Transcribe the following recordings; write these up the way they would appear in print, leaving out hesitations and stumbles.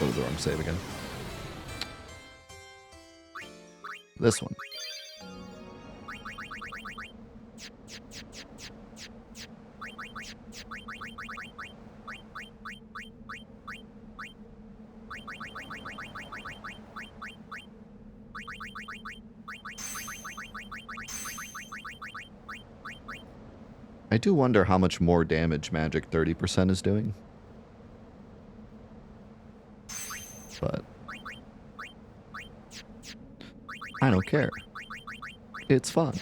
Go to the wrong save again. This one. I do wonder how much more damage Magic 30% is doing. But I don't care. It's fun.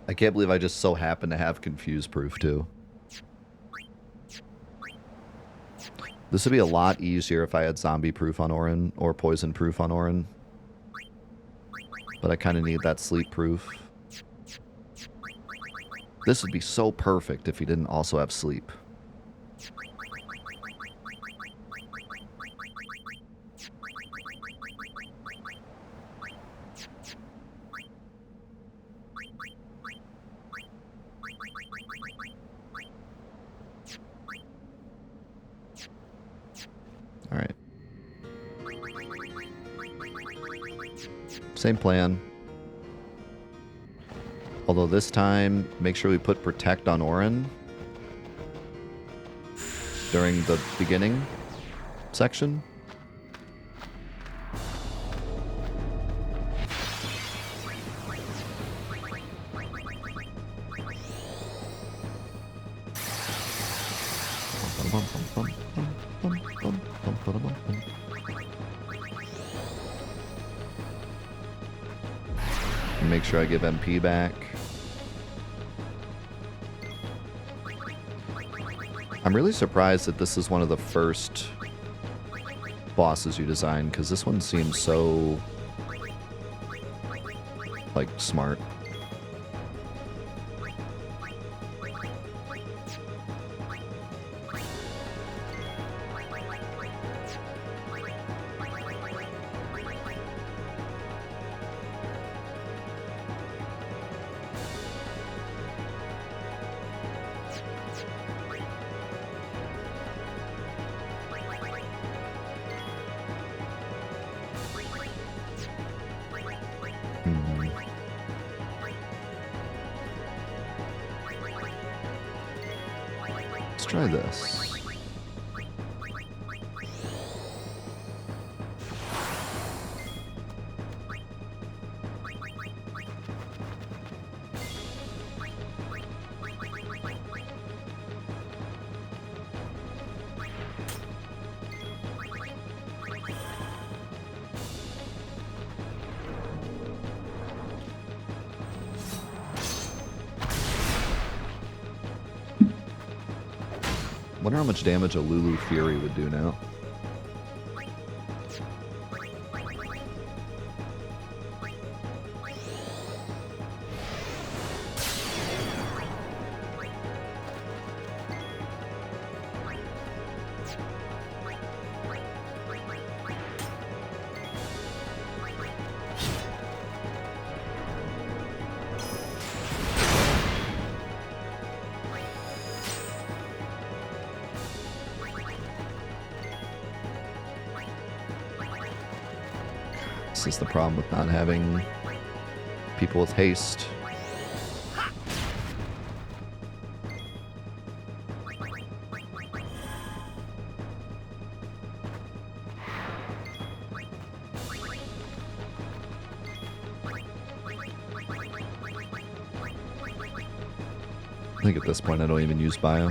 I can't believe I just so happen to have Confuse Proof, too. This would be a lot easier if I had Zombie Proof on Orin, or Poison Proof on Orin. But I kind of need that Sleep Proof. This would be so perfect if he didn't also have Sleep. Alright. Same plan. Although this time, make sure we put Protect on Orin during the beginning section. Make sure I give MP back. I'm really surprised that this is one of the first bosses you design, because this one seems so, like, smart. Let's try this. Wonder how much damage a Lulu Fury would do now. This is the problem with not having people with haste. I think at this point I don't even use bio.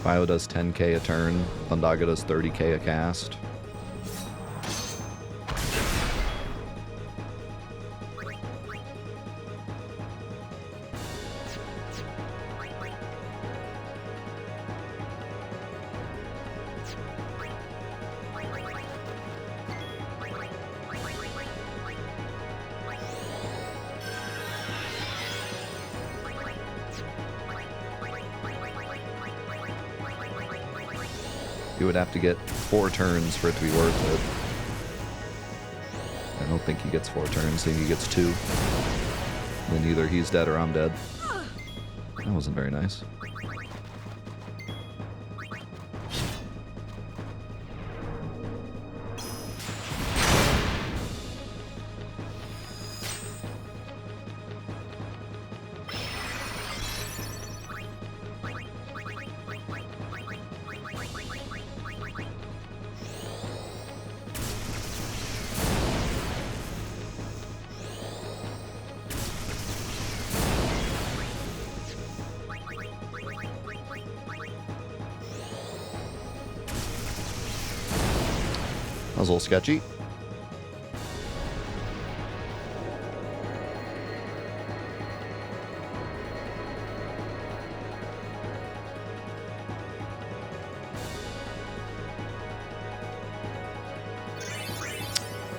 Bio does 10k a turn, Thundaga does 30k a cast. You would have to get 4 turns for it to be worth it. I don't think he gets 4 turns. I think he gets 2. Then either he's dead or I'm dead. That wasn't very nice. That was a little sketchy.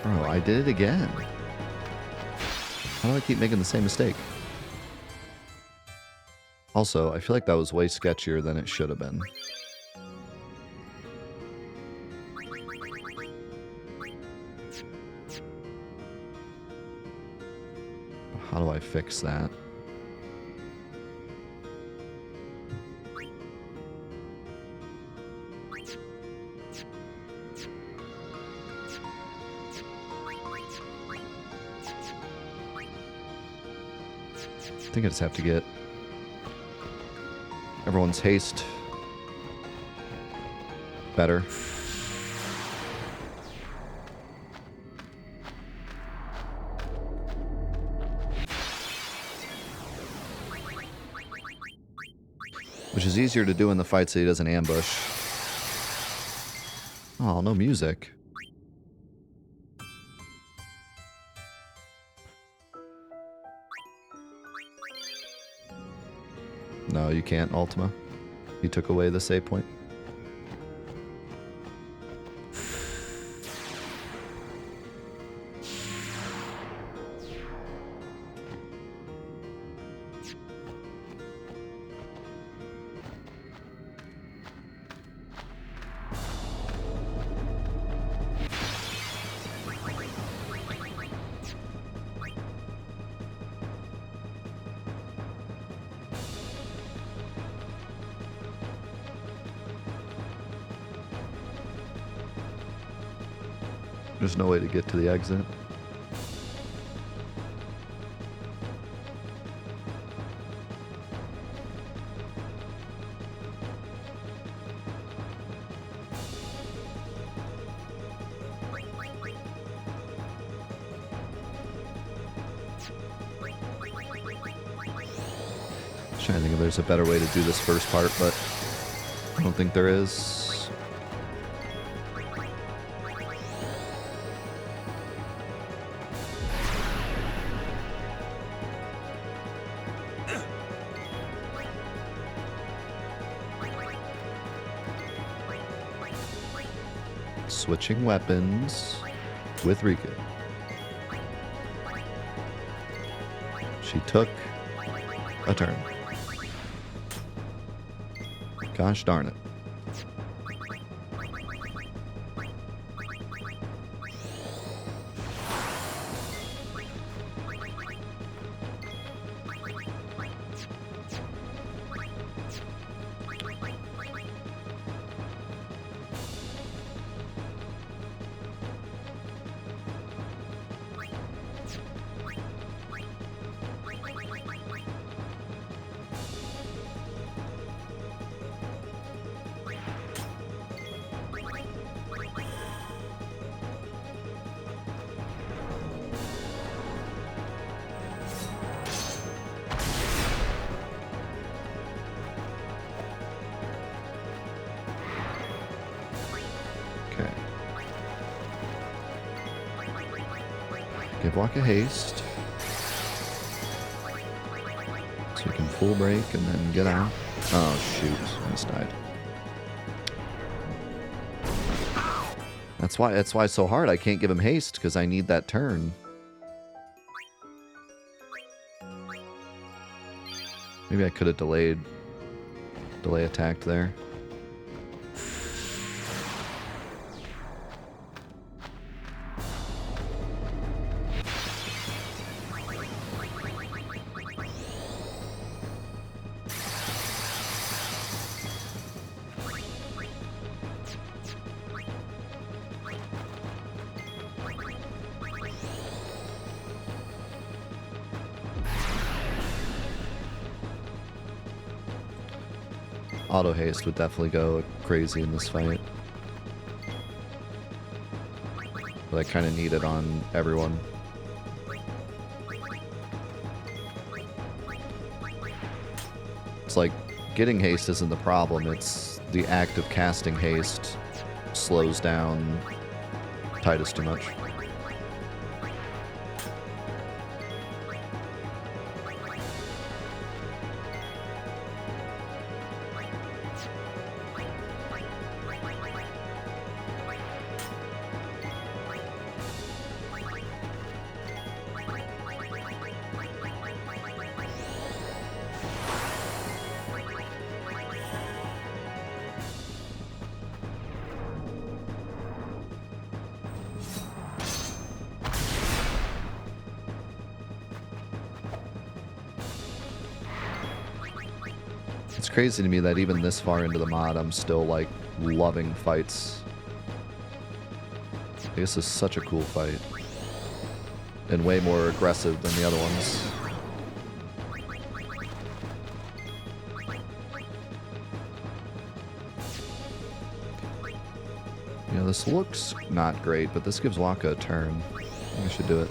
Bro, I did it again. How do I keep making the same mistake? Also, I feel like that was way sketchier than it should have been. How do I fix that? I think I just have to get everyone's haste better. Which is easier to do in the fights that he doesn't ambush. Oh, no music. No, you can't, Ultima. You took away the save point. There's no way to get to the exit. I'm trying to think if there's a better way to do this first part, but I don't think there is. Switching weapons with Rika. She took a turn. Gosh darn it. Give block a haste. So we can full break and then get out. Oh shoot, I just died. That's why it's so hard. I can't give him haste because I need that turn. Maybe I could have delay attacked there. auto haste would definitely go crazy in this fight. But I kind of need it on everyone. It's like, getting haste isn't the problem, it's the act of casting haste slows down Titus too much. It's crazy to me that even this far into the mod, I'm still, like, loving fights. This is such a cool fight. And way more aggressive than the other ones. You know, this looks not great, but this gives Waka a turn. I think I should do it.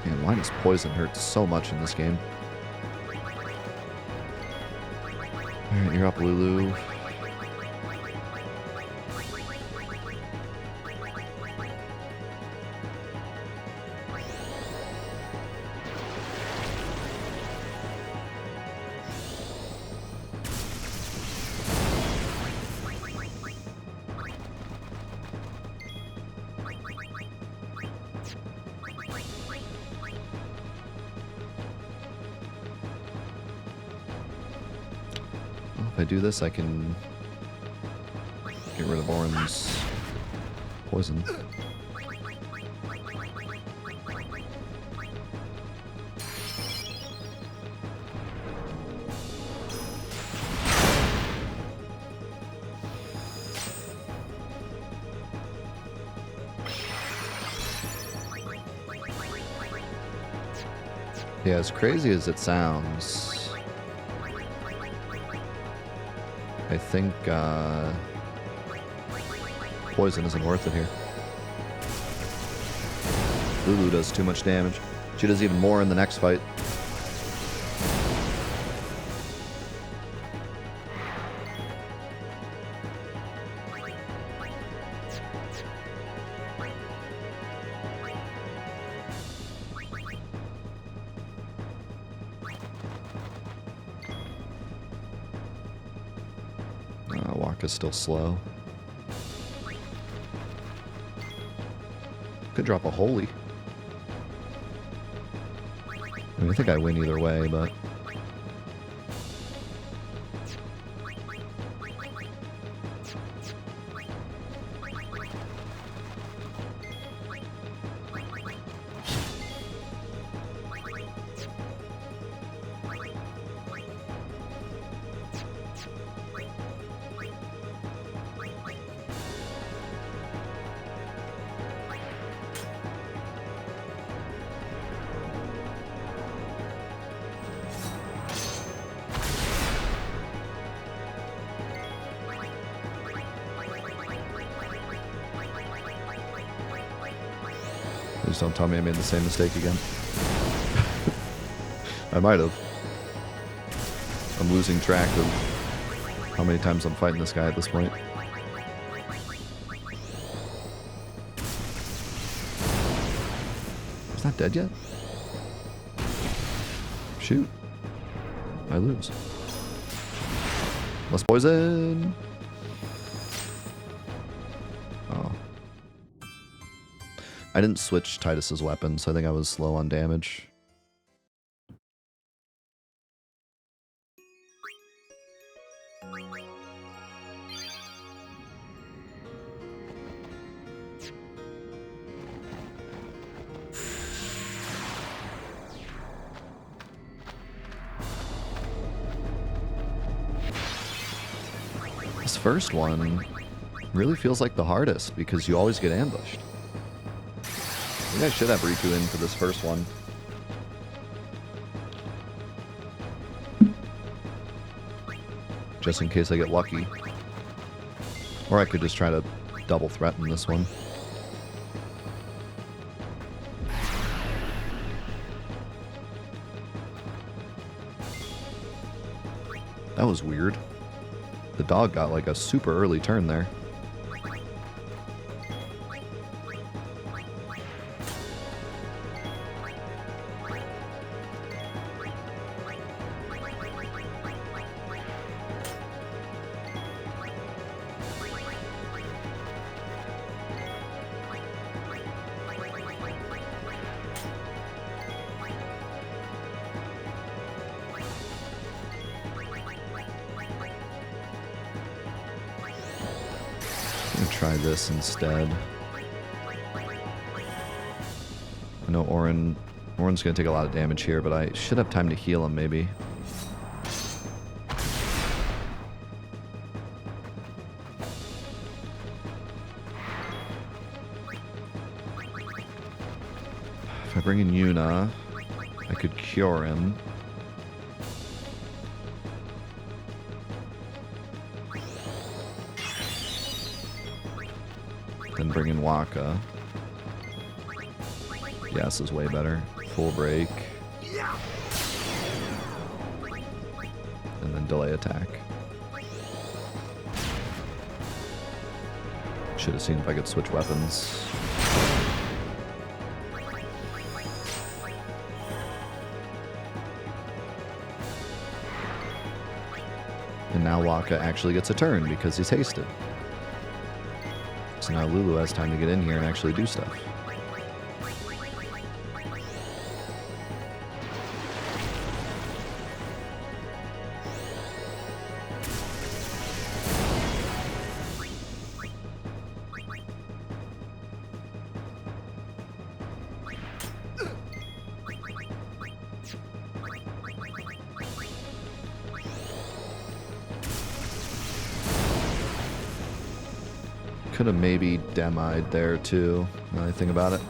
Man, why does poison hurt so much in this game? Alright, you're up, Lulu. If I do this, I can get rid of Orin's poison. Yeah, as crazy as it sounds, I think poison isn't worth it here. Lulu does too much damage. She does even more in the next fight. Waka's still slow. Could drop a holy. I mean, I think I win either way, but... Please don't tell me I made the same mistake again. I might have. I'm losing track of how many times I'm fighting this guy at this point. He's not dead yet? Shoot. I lose. Less poison! Oh. I didn't switch Titus's weapon, so I think I was slow on damage. This first one really feels like the hardest because you always get ambushed. I think I should have Riku in for this first one. Just in case I get lucky. Or I could just try to double threaten this one. That was weird. The dog got like a super early turn there. Try this instead. I know Orin's gonna take a lot of damage here, but I should have time to heal him maybe. If I bring in Yuna, I could cure him. Then bring in Waka. Yeah, this is way better. Full break. And then delay attack. Should have seen if I could switch weapons. And now Waka actually gets a turn because he's hasted. So now Lulu has time to get in here and actually do stuff. Could have maybe demied there too, now that I think about it.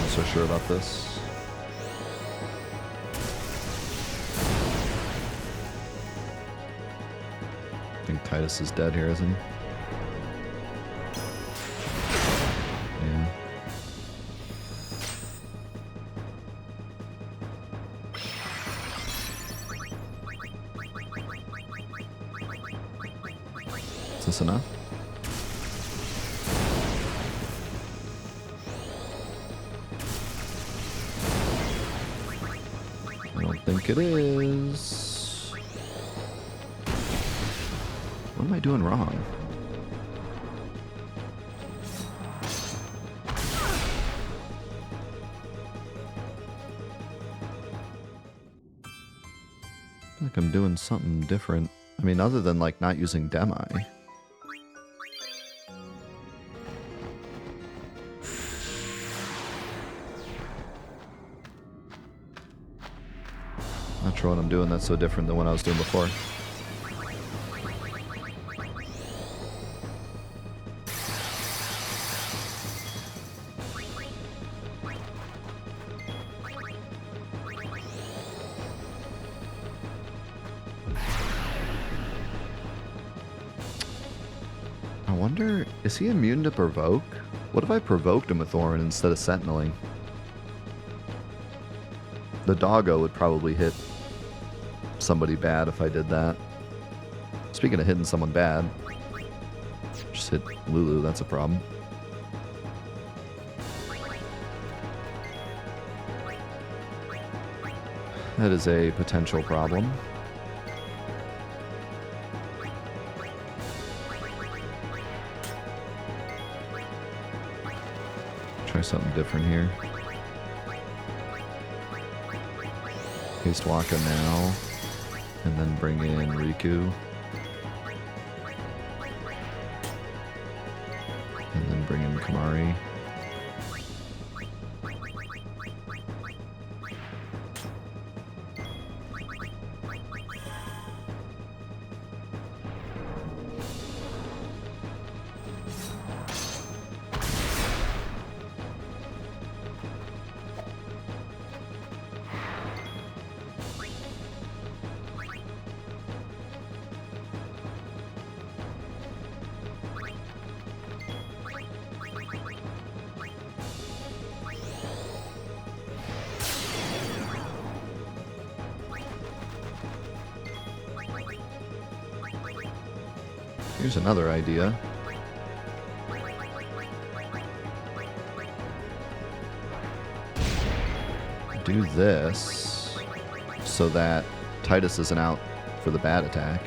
Not so sure about this. I think Titus is dead here, isn't he? Yeah. Is this enough? I don't think it is. What am I doing wrong? I feel like I'm doing something different. I mean, other than like not using Demi. Not sure what I'm doing that's so different than what I was doing before. I wonder, is he immune to provoke? What if I provoked him with Orin instead of sentineling? The doggo would probably hit somebody bad if I did that. Speaking of hitting someone bad, just hit Lulu, that's a problem. That is a potential problem. Try something different here. Haste Waka now, and then bring in Riku. And then bring in Kamari. Here's another idea. Do this so that Titus isn't out for the bad attack.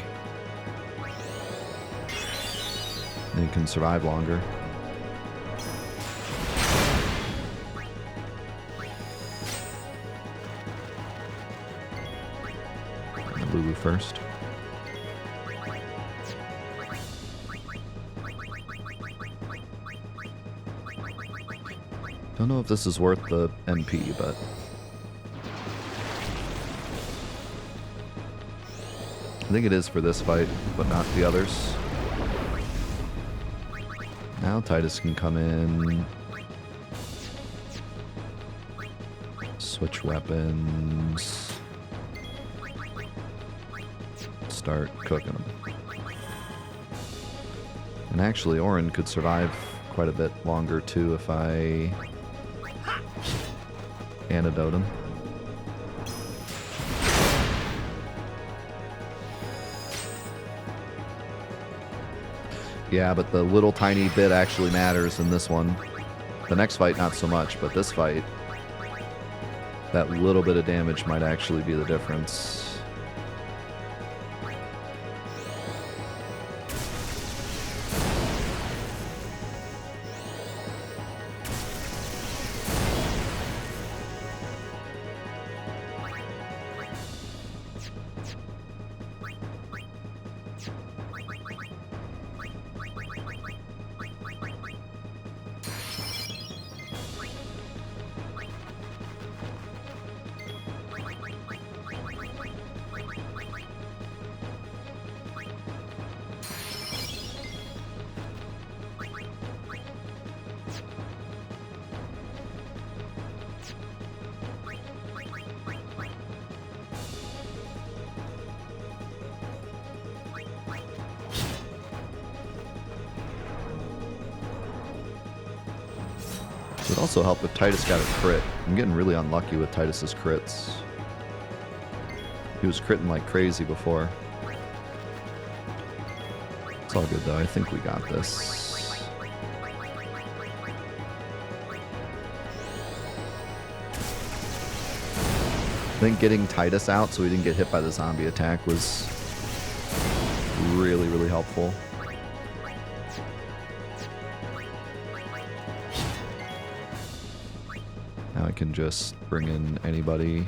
And he can survive longer. And Lulu first. Don't know if this is worth the MP, but I think it is for this fight, but not the others. Now Titus can come in, switch weapons, start cooking them. And actually, Auron could survive quite a bit longer too if I antidote him. Yeah, but the little tiny bit actually matters in this one. The next fight, not so much, but this fight, that little bit of damage might actually be the difference. It would also help if Titus got a crit. I'm getting really unlucky with Titus's crits. He was critting like crazy before. It's all good though, I think we got this. I think getting Titus out so he didn't get hit by the zombie attack was really, really helpful. Now I can just bring in anybody.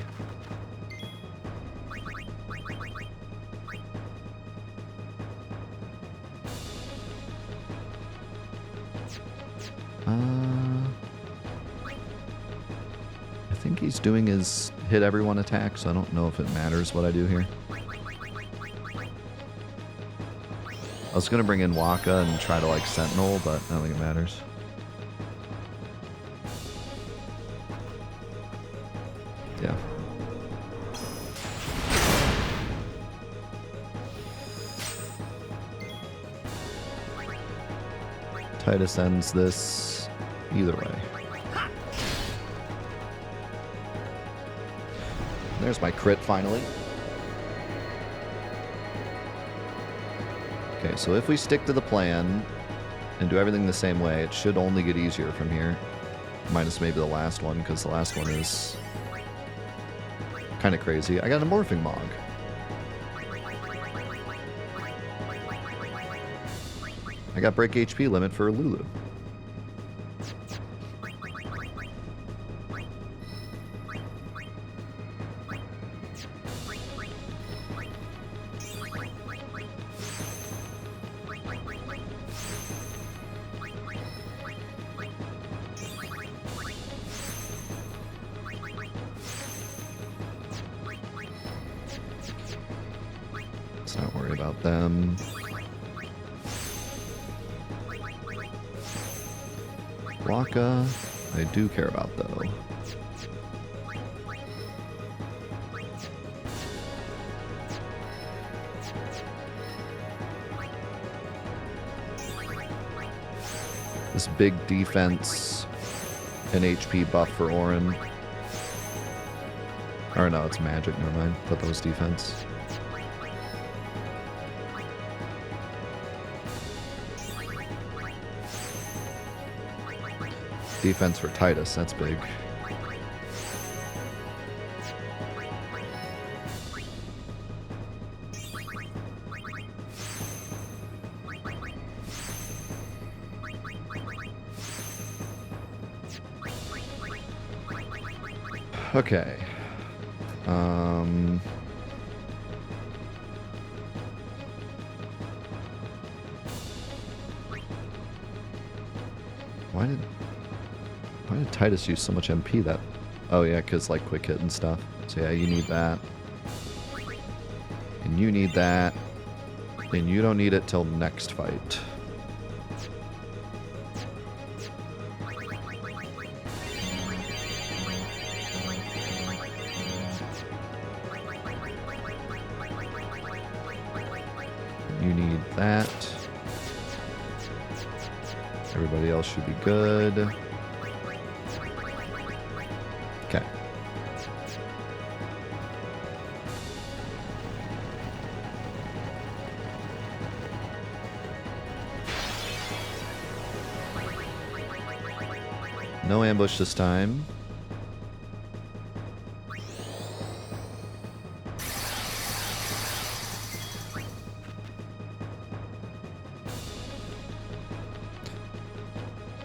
I think he's doing his hit everyone attack, so I don't know if it matters what I do here. I was gonna bring in Waka and try to like Sentinel, but I don't think it matters. Yeah. Titus ends this either way. There's my crit finally. Okay, so if we stick to the plan and do everything the same way, it should only get easier from here. Minus maybe the last one, because the last one is Kind of crazy. I got a morphing Mog. I got break HP limit for Lulu. Let's not worry about them. Waka, I do care about though. This big defense and HP buff for Auron. Or no, it's magic, never mind. Thought that was defense. Defense for Titus, that's big. Okay. Why did Titus use so much MP that... Oh yeah, because like quick hit and stuff. So yeah, you need that. And you need that. And you don't need it till next fight. You need that. Everybody else should be good. Okay. No ambush this time.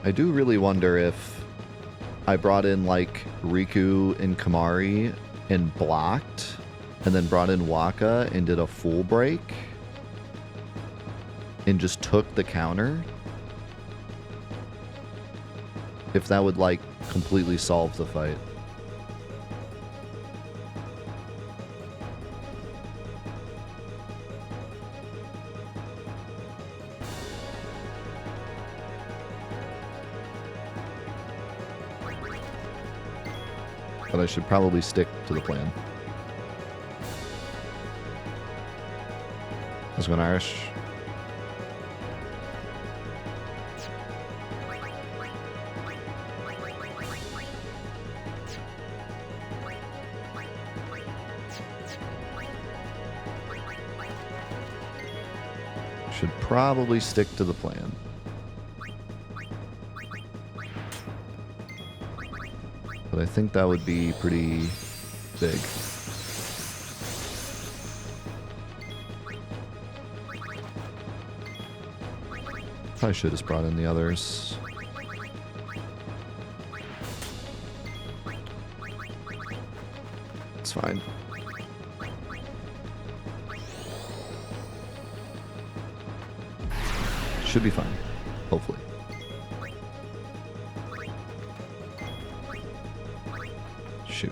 I do really wonder if I brought in like Riku and Kamari and blocked, and then brought in Waka and did a full break and just took the counter. If that would like completely solve the fight. But I should probably stick to the plan. Let's go Irish. Should probably stick to the plan. But I think that would be pretty big. Probably should have just brought in the others. It's fine. Should be fine, hopefully. Shoot.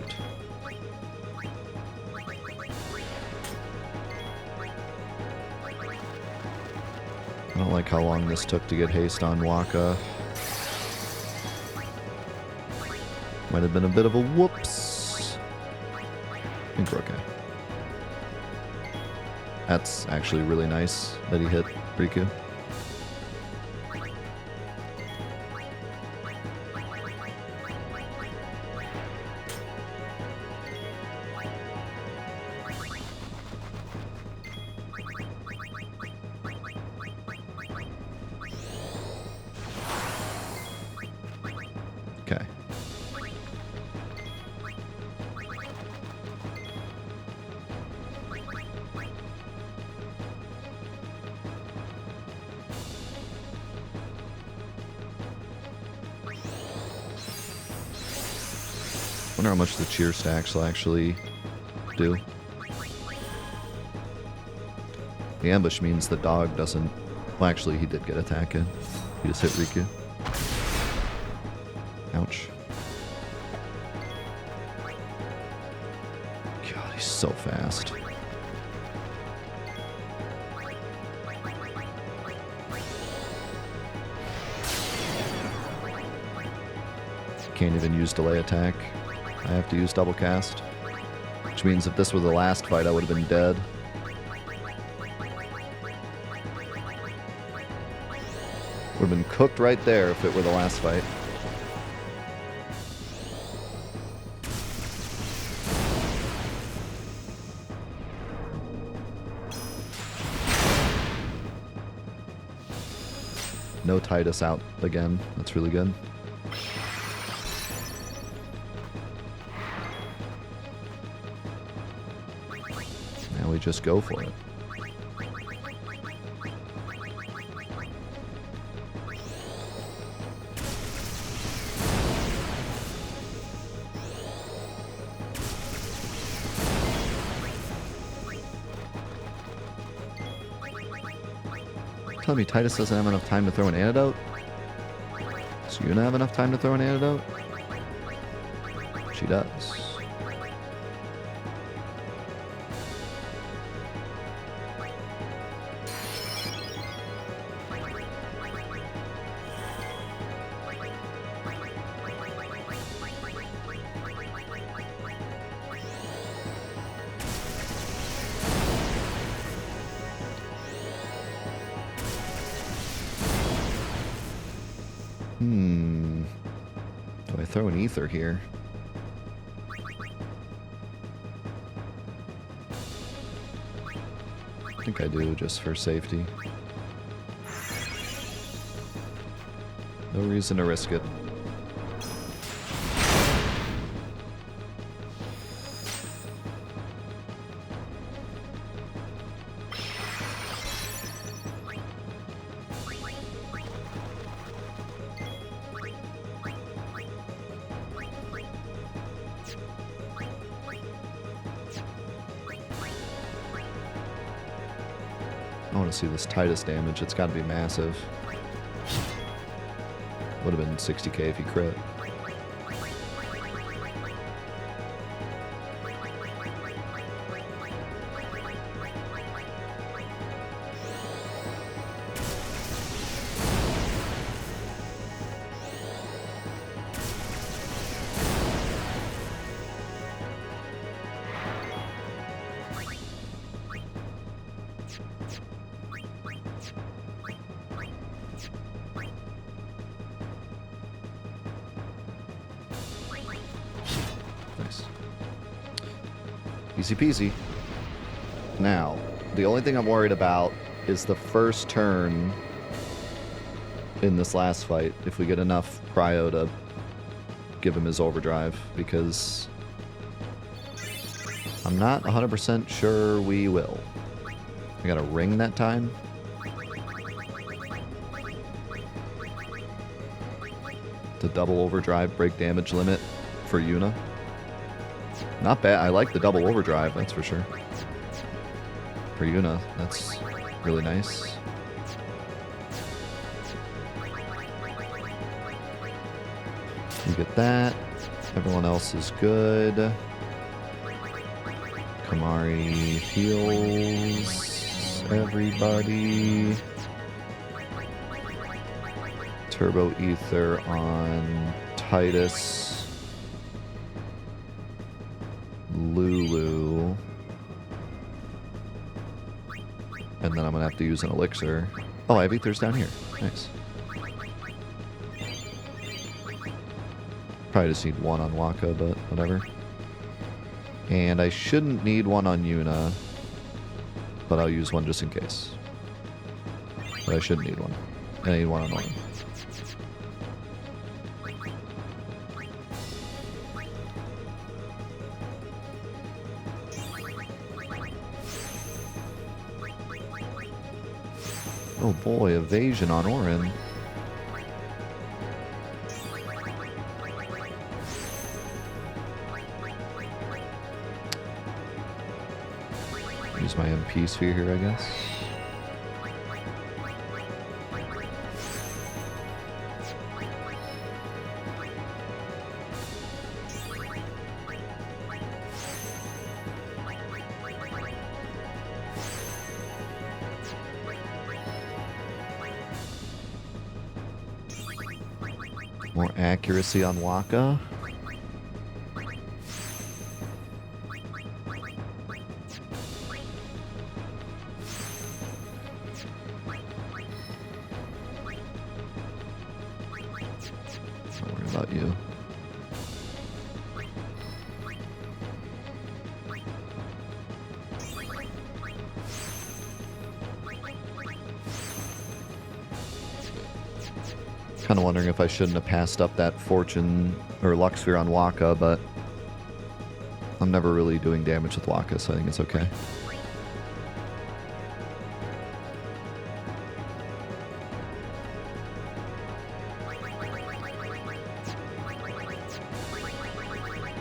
I don't like how long this took to get haste on Waka. Might have been a bit of a whoops. I think we're okay. That's actually really nice that he hit Riku. Wonder how much the cheer stacks will actually do. The ambush means the dog doesn't... Well, actually, he did get attack in. He just hit Riku. Ouch. God, he's so fast. Can't even use delay attack. I have to use double cast. Which means if this were the last fight, I would have been dead. Would have been cooked right there if it were the last fight. No Titus out again. That's really good. Now we just go for it. Tell me Titus doesn't have enough time to throw an antidote? Does Yuna have enough time to throw an antidote? She does. Do I throw an ether here? I think I do, just for safety. No reason to risk it. I want to see this Titus damage. It's got to be massive. Would have been 60k if he crit. Nice. Easy peasy. Now, the only thing I'm worried about is the first turn in this last fight, if we get enough prio to give him his overdrive, because I'm not 100% sure we will. I got a ring that time. The double overdrive break damage limit for Yuna. Not bad. I like the double overdrive, that's for sure. For Yuna, that's really nice. You get that. Everyone else is good. Kamari heals everybody. Turbo Ether on Titus. Lulu. And then I'm gonna have to use an elixir. Oh, I have ethers down here. Nice. Probably just need one on Waka, but whatever. And I shouldn't need one on Yuna, but I'll use one just in case. But I shouldn't need one. I need one on Orin. Oh boy, evasion on Orin. Use my MP sphere here, I guess. More accuracy on Waka. Don't worry about you. Kind of wondering if I shouldn't have passed up that fortune or luck sphere on Waka, but I'm never really doing damage with Waka, so I think it's okay.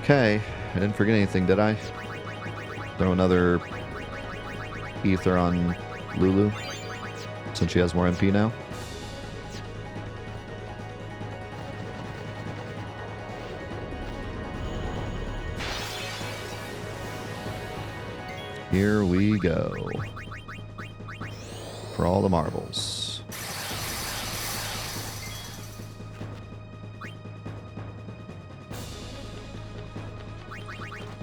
Okay, I didn't forget anything, did I? Throw another ether on Lulu, since she has more MP now. Here we go. For all the marbles.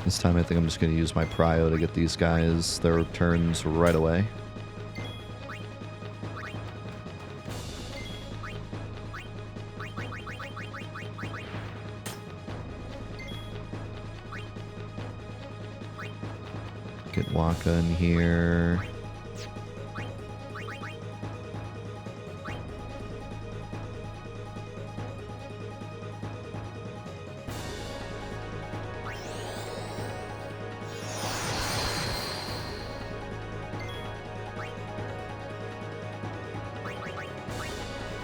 This time I think I'm just going to use my prio to get these guys their turns right away. Get Waka in here.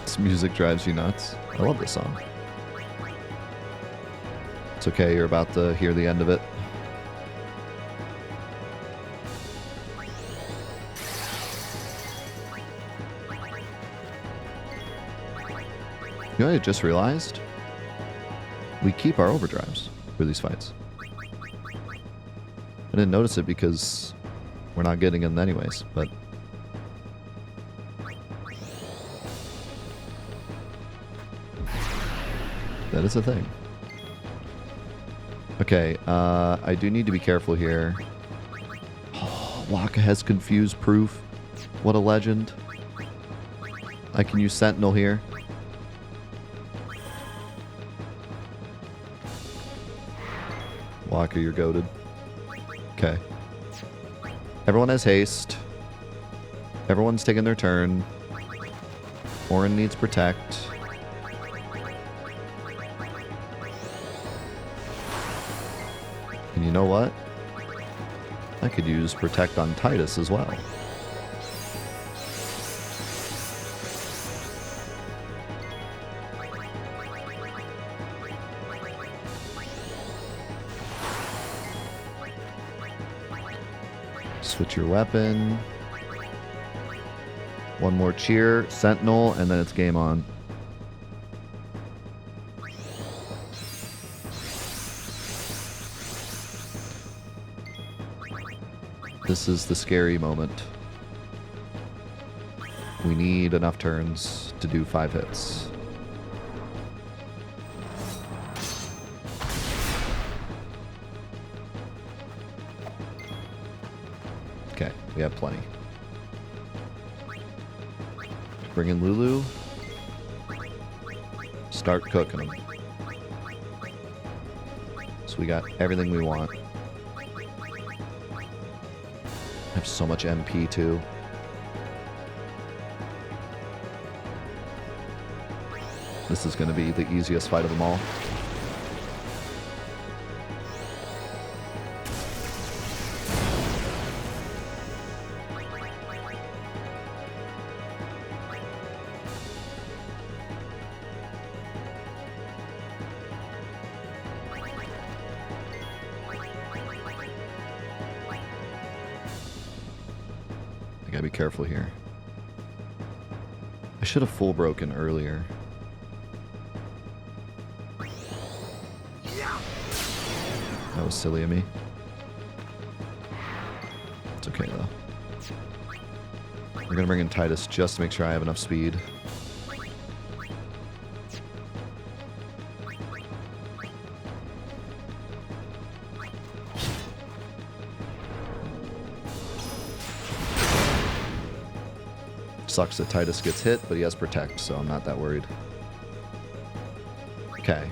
This music drives you nuts. I love this song. It's okay, you're about to hear the end of it. You know what I just realized? We keep our overdrives for these fights. I didn't notice it because we're not getting them anyways, but... that is a thing. Okay, I do need to be careful here. Oh, Waka has confused proof. What a legend. I can use Sentinel here. Waka, you're goated. Okay. Everyone has haste. Everyone's taking their turn. Orin needs protect. And you know what? I could use protect on Titus as well. Switch your weapon. One more cheer, Sentinel, and then it's game on. This is the scary moment. We need enough turns to do 5 hits. Okay, we have plenty. Bring in Lulu. Start cooking them. So we got everything we want. I have so much MP too. This is going to be the easiest fight of them all. Gotta be careful here. I should have full broken earlier. That was silly of me. It's okay though. We're gonna bring in Titus just to make sure I have enough speed. Sucks that Titus gets hit, but he has Protect, so I'm not that worried. Okay.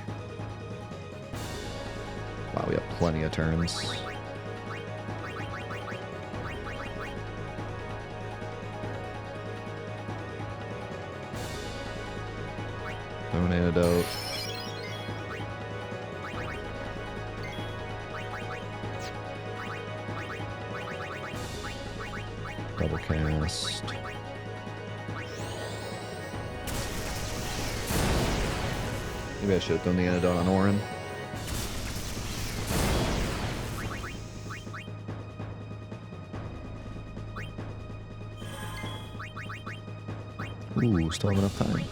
Wow, we have plenty of turns. No antidote. Double cast. Maybe I should have done the antidote on Orin. Ooh, still have enough time.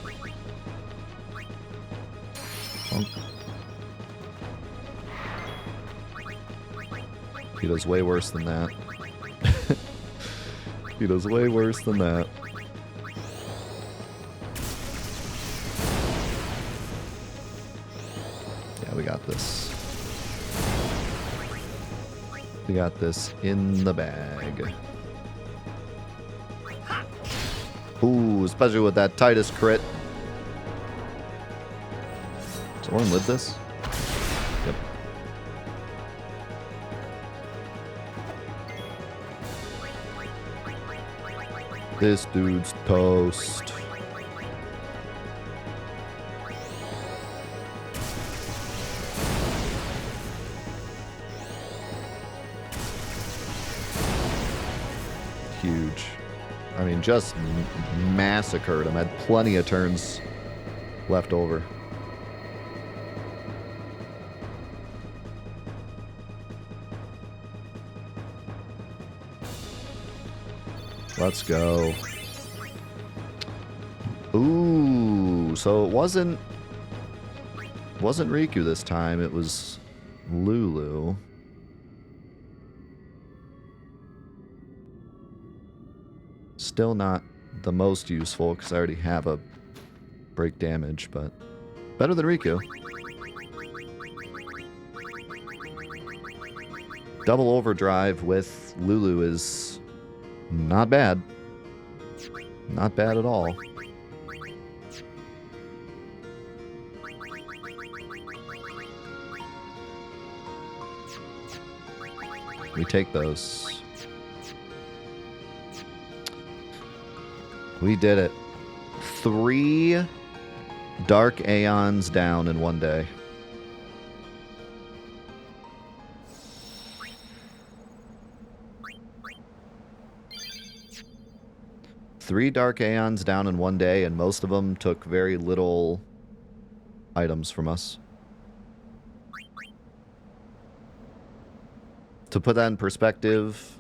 He does way worse than that. He does way worse than that. Yeah, we got this. We got this in the bag. Ooh, especially with that Titus crit. Does Orin live this? Yep. This dude's toast. Huge. I mean, just massacred him. Had plenty of turns left over. Let's go. Ooh, so it wasn't Riku this time. It was Lulu. Still not the most useful because I already have a break damage, but better than Riku. Double overdrive with Lulu is not bad. Not bad at all. We take those. We did it. 3 Dark Aeons down in one day. Three Dark Aeons down in one day, and most of them took very little items from us. To put that in perspective,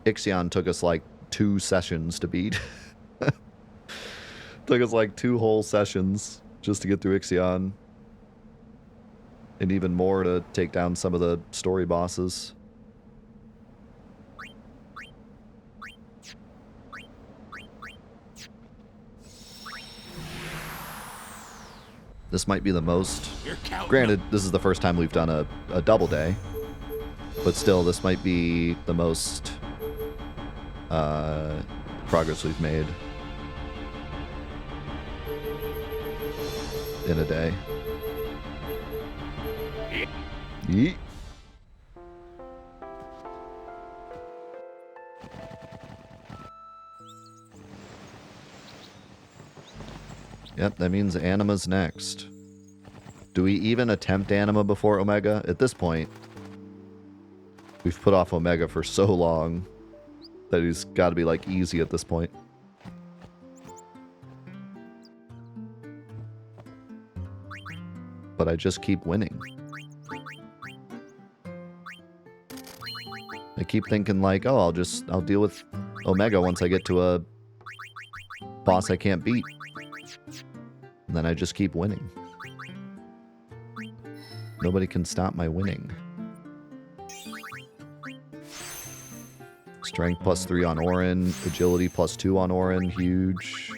Ixion took us like 2 sessions to beat. Took us like 2 whole sessions just to get through Ixion. And even more to take down some of the story bosses. This might be the most... Granted, this is the first time we've done a double day. But still, this might be the most progress we've made in a day. Yeet. Yep, that means Anima's next. Do we even attempt Anima before Omega? At this point, we've put off Omega for so long that he's got to be, like, easy at this point. But I just keep winning. I keep thinking, like, oh, I'll deal with Omega once I get to a boss I can't beat. And then I just keep winning. Nobody can stop my winning. Strength +3 on Orin. Agility +2 on Orin. Huge.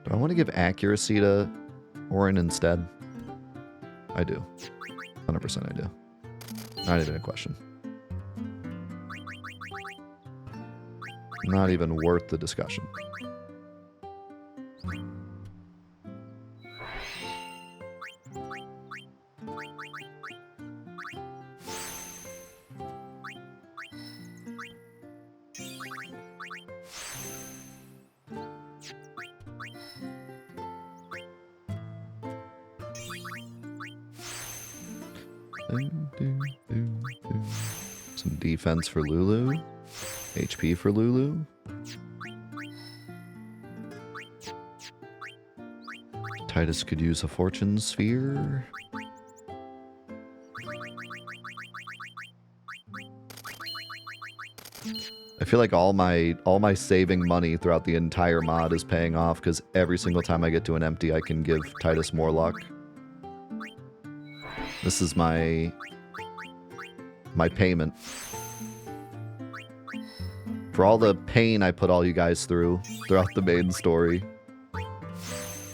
Do I want to give accuracy to Orin instead? I do. 100% I do. Not even a question. Not even worth the discussion. Some defense for Lulu. HP for Lulu. Titus could use a fortune sphere. I feel like all my saving money throughout the entire mod is paying off because every single time I get to an empty, I can give Titus more luck. This is my payment for all the pain I put all you guys through throughout the main story.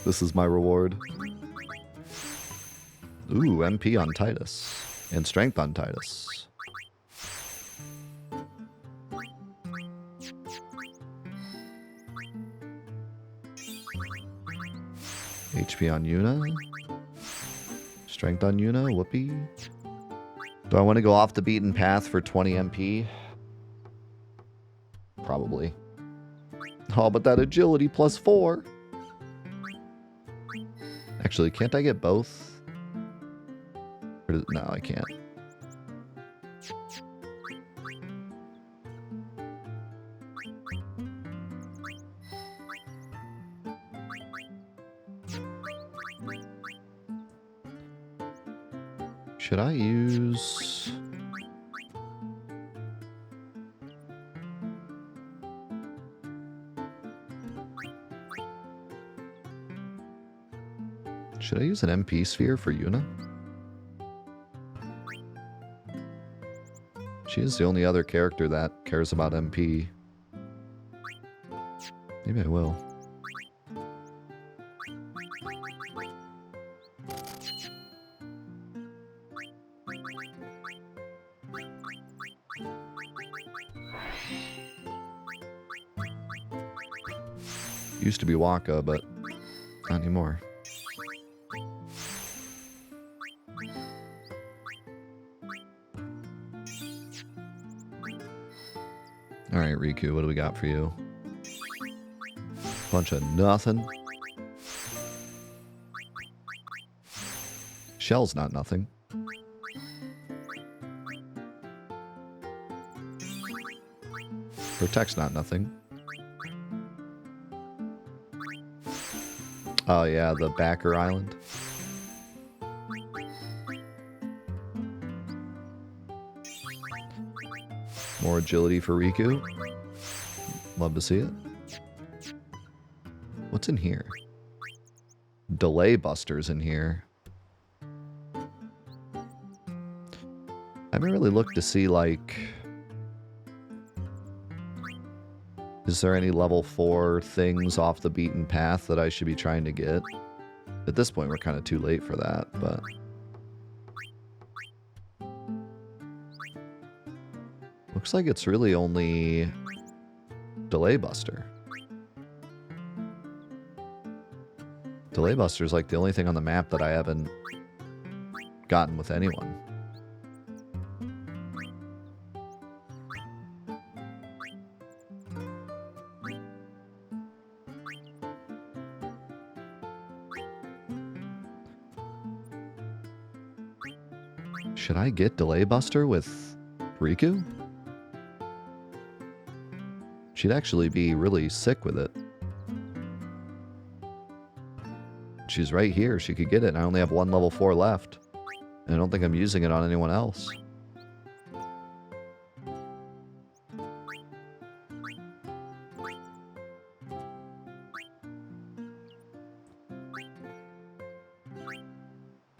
This is my reward. Ooh, MP on Titus and strength on Titus. HP on Yuna. Strength on Yuna, whoopee. Do I want to go off the beaten path for 20 MP? Probably. Oh, but that agility +4. Actually, can't I get both? No, I can't. Should I use... Should I use an MP sphere for Yuna? She is the only other character that cares about MP. Maybe I will. Used to be Waka, but not anymore. Alright, Riku, what do we got for you? Bunch of nothing. Shell's not nothing. Protect's not nothing. Oh yeah, the Backer Island. More agility for Riku. Love to see it. What's in here? Delay busters in here. I haven't really looked to see, like... Is there any level 4 things off the beaten path that I should be trying to get? At this point, we're kind of too late for that, but... Looks like it's really only Delay Buster. Delay Buster's like the only thing on the map that I haven't gotten with anyone. Should I get Delay Buster with Riku? She'd actually be really sick with it. She's right here. She could get it. And I only have one level 4 left. And I don't think I'm using it on anyone else.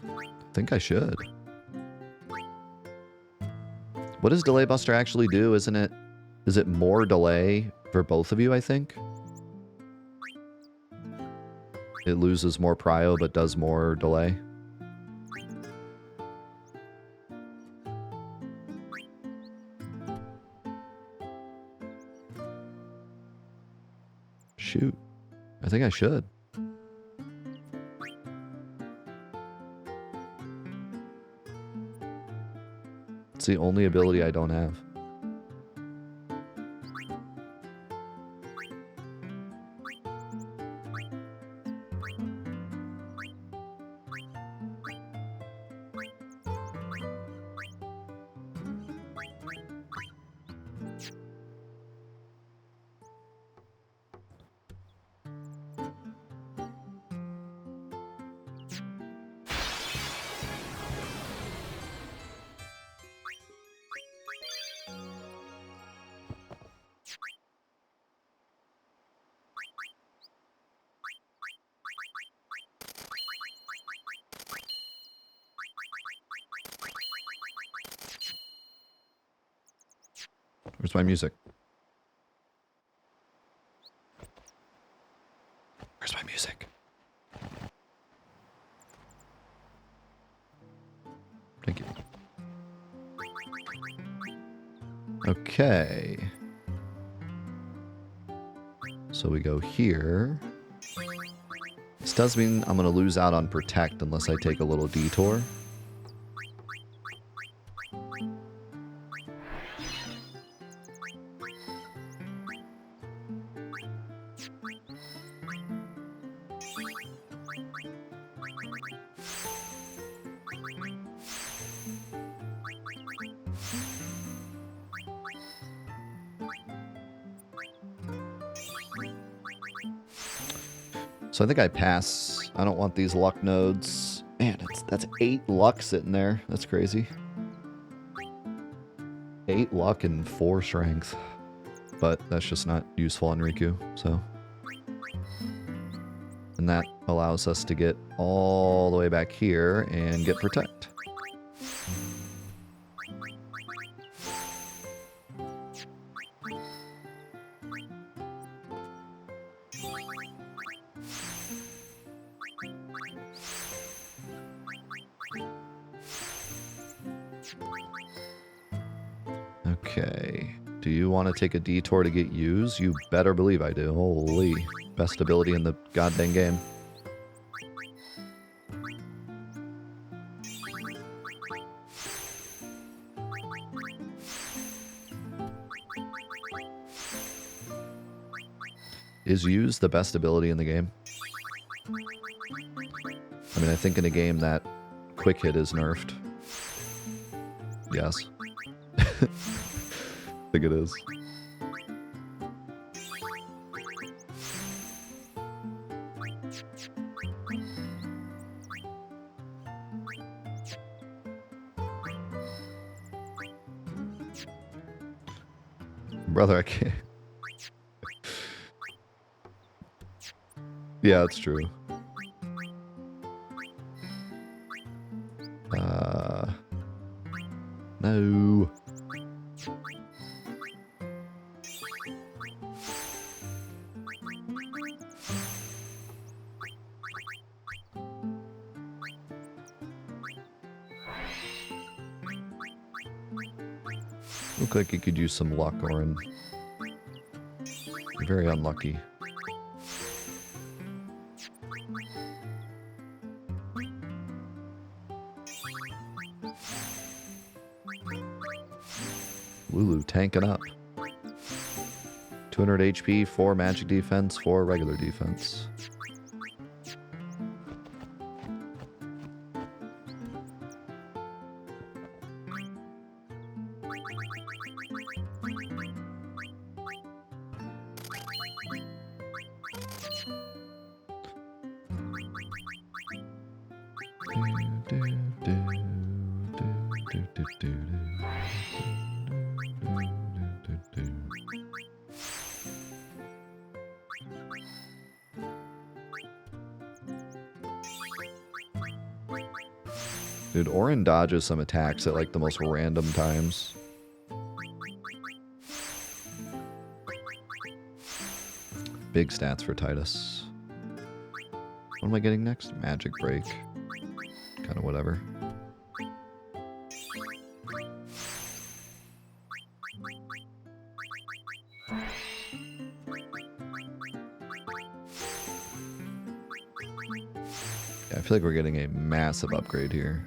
I think I should. What does Delay Buster actually do? Is it more delay for both of you, I think? It loses more prio, but does more delay. Shoot. I think I should. It's the only ability I don't have. Where's my music? Where's my music? Thank you. Okay. So we go here. This does mean I'm going to lose out on Protect unless I take a little detour. So I think I pass. I don't want these luck nodes. Man, that's 8 luck sitting there. That's crazy. 8 luck and 4 strength. But that's just not useful on Riku, so. And that allows us to get all the way back here and get Protect. Okay. Do you want to take a detour to get used? You better believe I do. Holy. Best ability in the goddamn game. Is use the best ability in the game? I mean, I think in a game that quick hit is nerfed. Yes. I think it is. Brother, I can't. Yeah, it's true. No. Look like you could use some luck, Orin. You're very unlucky. Lulu tanking up. 200 HP, 4 magic defense, 4 regular defense. Dude, Orin dodges some attacks at like the most random times. Big stats for Titus. What am I getting next? Magic Break. Kind of whatever. Yeah, I feel like we're getting a massive upgrade here.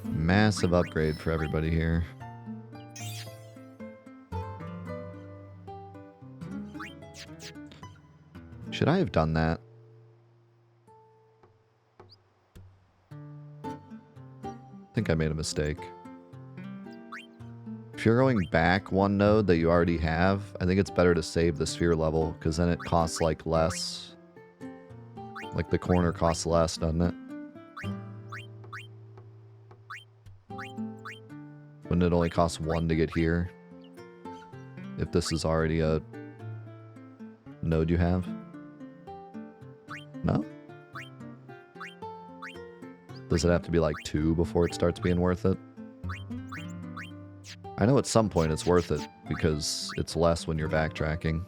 Massive upgrade for everybody here. Should I have done that? I think I made a mistake. If you're going back one node that you already have, I think it's better to save the sphere level, because then it costs like less. Like the corner costs less, doesn't it? Wouldn't it only cost 1 to get here? If this is already a node you have? No? Does it have to be like 2 before it starts being worth it? I know at some point it's worth it, because it's less when you're backtracking.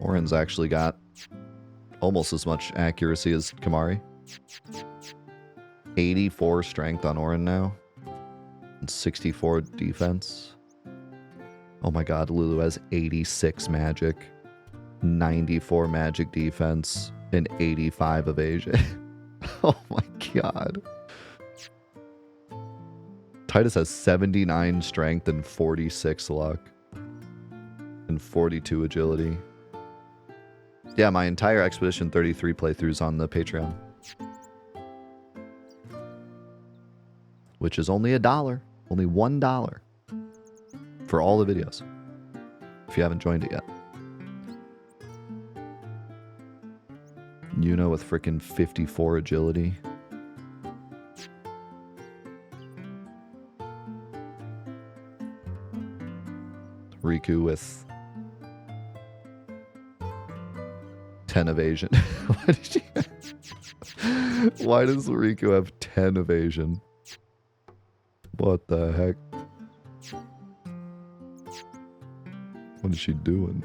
Orin's actually got almost as much accuracy as Kamari. 84 strength on Orin now. And 64 defense. Oh my god, Lulu has 86 magic. 94 magic defense. And 85 evasion. Oh my god. Titus has 79 strength and 46 luck. And 42 agility. Yeah, my entire Expedition 33 playthrough's on the Patreon. Which is only $1. Only $1. For all the videos. If you haven't joined it yet. Yuna with frickin' 54 agility. Riku with 10 evasion. Why did she Why does Riku have 10 evasion? What the heck? What is she doing?